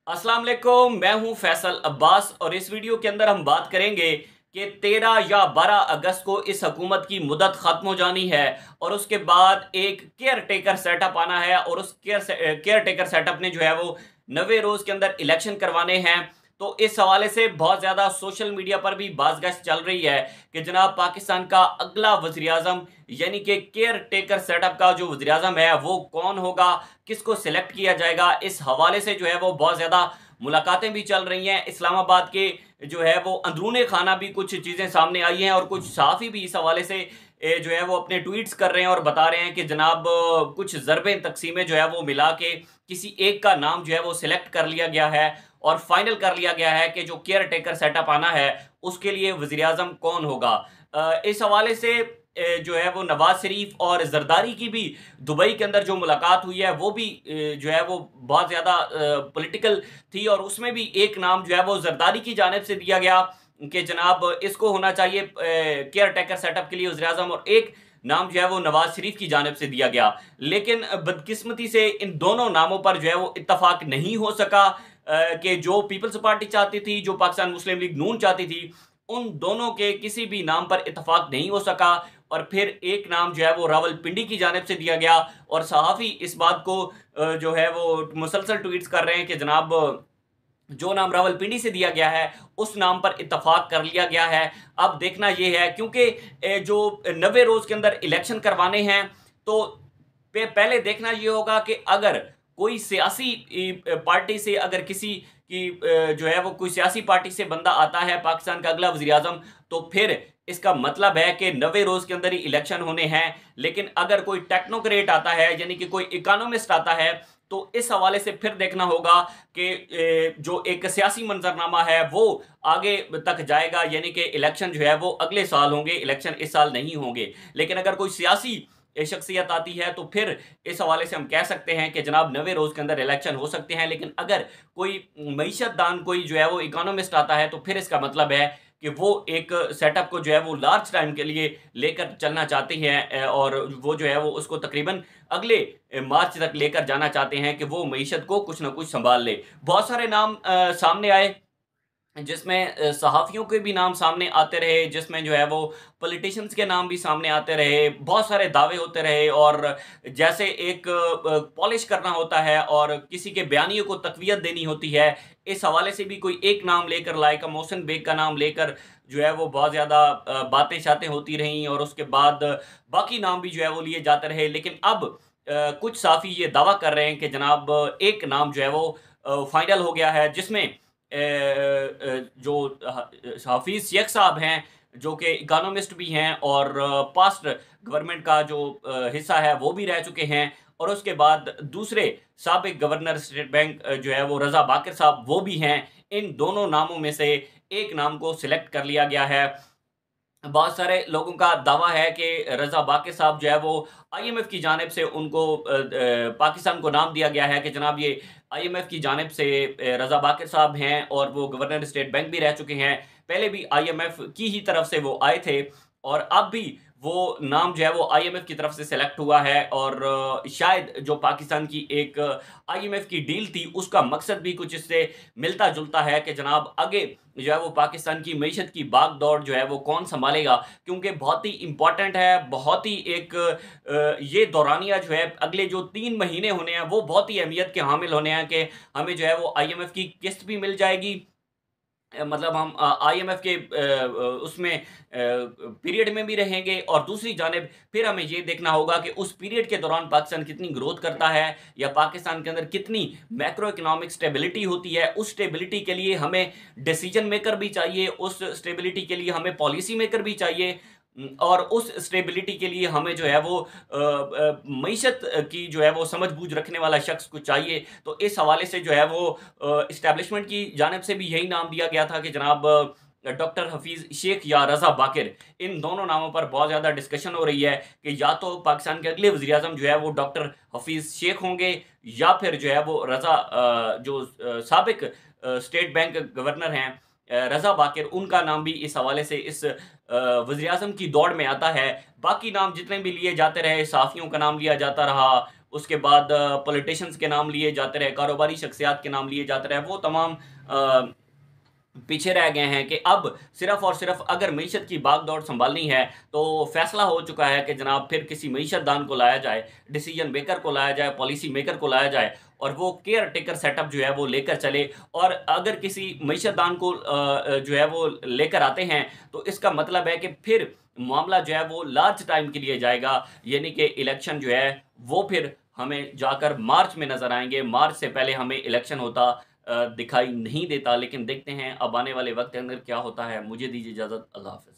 अस्सलाम वालेकुम, मैं हूं फैसल अब्बास और इस वीडियो के अंदर हम बात करेंगे कि 13 या 12 अगस्त को इस हुकूमत की मुद्दत ख़त्म हो जानी है और उसके बाद एक केयर टेकर सेटअप आना है और उस केयर टेकर सेटअप ने जो है वो 90 रोज़ के अंदर इलेक्शन करवाने हैं। तो इस हवाले से बहुत ज़्यादा सोशल मीडिया पर भी बाज़गश्त चल रही है कि जनाब पाकिस्तान का अगला वज़ीर आज़म यानी कि केयर टेकर सेटअप का जो वज़ीर आज़म है वो कौन होगा, किसको सिलेक्ट किया जाएगा। इस हवाले से जो है वो बहुत ज़्यादा मुलाकातें भी चल रही हैं। इस्लामाबाद के जो है वो अंदरूने खाना भी कुछ चीज़ें सामने आई हैं और कुछ सहाफ़ी भी इस हवाले से जो है वो अपने ट्वीट्स कर रहे हैं और बता रहे हैं कि जनाब कुछ ज़रबें तकसीमें जो है वो मिला के किसी एक का नाम जो है वो सिलेक्ट कर लिया गया है और फाइनल कर लिया गया है कि जो केयर टेकर सेटअप आना है उसके लिए वज़ीर आज़म कौन होगा। इस हवाले से जो है वो नवाज शरीफ और जरदारी की भी दुबई के अंदर जो मुलाकात हुई है वो भी जो है वो बहुत ज़्यादा पॉलिटिकल थी और उसमें भी एक नाम जो है वो जरदारी की जानिब से दिया गया कि जनाब इसको होना चाहिए केयर टेकर सेटअप के लिए वज़ीर आज़म, और एक नाम जो है वो नवाज शरीफ की जानिब से दिया गया। लेकिन बदकिस्मती से इन दोनों नामों पर जो है वो इत्तफाक नहीं हो सका कि जो पीपल्स पार्टी चाहती थी, जो पाकिस्तान मुस्लिम लीग नून चाहती थी, उन दोनों के किसी भी नाम पर इत्तफाक नहीं हो सका और फिर एक नाम जो है वो रावलपिंडी की जानिब से दिया गया और सहाफ़ी इस बात को जो है वो मुसलसल ट्वीट्स कर रहे हैं कि जनाब जो नाम रावलपिंडी से दिया गया है उस नाम पर इत्तफाक कर लिया गया है। अब देखना यह है क्योंकि जो 90 रोज़ के अंदर इलेक्शन करवाने हैं तो पहले देखना ये होगा कि अगर कोई सियासी पार्टी से अगर किसी की जो है वो कोई सियासी पार्टी से बंदा आता है पाकिस्तान का अगला वज़ीर आज़म, तो फिर इसका मतलब है कि 90 रोज़ के अंदर ही इलेक्शन होने हैं। लेकिन अगर कोई टेक्नोक्रेट आता है यानी कि कोई इकोनॉमिस्ट आता है तो इस हवाले से फिर देखना होगा कि जो एक सियासी मंजरनामा है वो आगे तक जाएगा, यानी कि इलेक्शन जो है वो अगले साल होंगे, इलेक्शन इस साल नहीं होंगे। लेकिन अगर कोई सियासी शख्सियत आती है तो फिर इस हवाले से हम कह सकते हैं कि जनाब 90 रोज़ के अंदर इलेक्शन हो सकते हैं। लेकिन अगर कोई मईशतदान कोई जो है वो इकोनॉमिस्ट आता है तो फिर इसका मतलब है कि वो एक सेटअप को जो है वो लार्ज टाइम के लिए लेकर चलना चाहते हैं और वो जो है वो उसको तकरीबन अगले मार्च तक लेकर जाना चाहते हैं कि वो मईशत को कुछ ना कुछ संभाल ले। बहुत सारे नाम सामने आए जिसमें सहाफ़ियों के भी नाम सामने आते रहे, जिसमें जो है वो पॉलिटिशियंस के नाम भी सामने आते रहे, बहुत सारे दावे होते रहे और जैसे एक पॉलिश करना होता है और किसी के बयानियों को तक़वियत देनी होती है, इस हवाले से भी कोई एक नाम लेकर लाइका मोहसिन बेग का नाम लेकर जो है वो बहुत ज़्यादा बातें-शातें होती रहीं और उसके बाद बाकी नाम भी जो है वो लिए जाते रहे। लेकिन अब कुछ साफ़ी ये दावा कर रहे हैं कि जनाब एक नाम जो है वो फाइनल हो गया है जिसमें जो हाफिज़ शेख साहब हैं जो कि इकोनॉमिस्ट भी हैं और पास्ट गवर्नमेंट का जो हिस्सा है वो भी रह चुके हैं और उसके बाद दूसरे साबिक गवर्नर स्टेट बैंक जो है वो रज़ा बाकर साहब वो भी हैं। इन दोनों नामों में से एक नाम को सिलेक्ट कर लिया गया है। बहुत सारे लोगों का दावा है कि रज़ा बाकर साहब जो है वो आईएमएफ की जानिब से उनको पाकिस्तान को नाम दिया गया है कि जनाब ये आईएमएफ की जानिब से रज़ा बाकर साहब हैं और वो गवर्नर स्टेट बैंक भी रह चुके हैं। पहले भी आईएमएफ की ही तरफ से वो आए थे और अब भी वो नाम जो है वो आईएमएफ की तरफ से सेलेक्ट हुआ है और शायद जो पाकिस्तान की एक आईएमएफ की डील थी उसका मकसद भी कुछ इससे मिलता-जुलता है कि जनाब आगे जो है वो पाकिस्तान की मईशत की भाग-दौड़ जो है वो कौन सँभालेगा, क्योंकि बहुत ही इम्पोर्टेंट है, बहुत ही एक ये दौरानिया जो है अगले जो 3 महीने होने हैं वो बहुत ही अहमियत के हामिल होने हैं कि हमें जो है वो आईएमएफ की किस्त भी मिल जाएगी। मतलब हम आईएमएफ के उसमें पीरियड में भी रहेंगे और दूसरी जानिब फिर हमें ये देखना होगा कि उस पीरियड के दौरान पाकिस्तान कितनी ग्रोथ करता है या पाकिस्तान के अंदर कितनी मैक्रो इकोनॉमिक स्टेबिलिटी होती है। उस स्टेबिलिटी के लिए हमें डिसीजन मेकर भी चाहिए, उस स्टेबिलिटी के लिए हमें पॉलिसी मेकर भी चाहिए और उस स्टेबिलिटी के लिए हमें जो है वो मईशत की जो है वो समझ-बूझ रखने वाला शख्स को चाहिए। तो इस हवाले से जो है वो एस्टेब्लिशमेंट की जानिब से भी यही नाम दिया गया था कि जनाब डॉक्टर हफीज़ शेख या रज़ा बाकर, इन दोनों नामों पर बहुत ज़्यादा डिस्कशन हो रही है कि या तो पाकिस्तान के अगले वज़ीर आज़म जो है वो डॉक्टर हफीज़ शेख होंगे या फिर जो है वो रज़ा जो साबिक स्टेट बैंक गवर्नर हैं रज़ा बाकर, उनका नाम भी इस हवाले से इस वज़ीर आज़म की दौड़ में आता है। बाकी नाम जितने भी लिए जाते रहे, साफ़ियों का नाम लिया जाता रहा उसके बाद पॉलिटिशियंस के नाम लिए जाते रहे, कारोबारी शख्सियात के नाम लिए जाते रहे, वो तमाम पीछे रह गए हैं कि अब सिर्फ और सिर्फ अगर मीशत की बागडोर संभालनी है तो फैसला हो चुका है कि जनाब फिर किसी मीशतदान को लाया जाए, डिसीजन मेकर को लाया जाए, पॉलिसी मेकर को लाया जाए और वो केयर टेकर सेटअप जो है वो लेकर चले। और अगर किसी मीशतदान को जो है वो लेकर आते हैं तो इसका मतलब है कि फिर मामला जो है वो लार्ज टाइम के लिए जाएगा, यानी कि इलेक्शन जो है वो फिर हमें जाकर मार्च में नजर आएंगे। मार्च से पहले हमें इलेक्शन होता दिखाई नहीं देता, लेकिन देखते हैं अब आने वाले वक्त के अंदर क्या होता है। मुझे दीजिए इजाज़त, अल्लाह हाफ़िज़।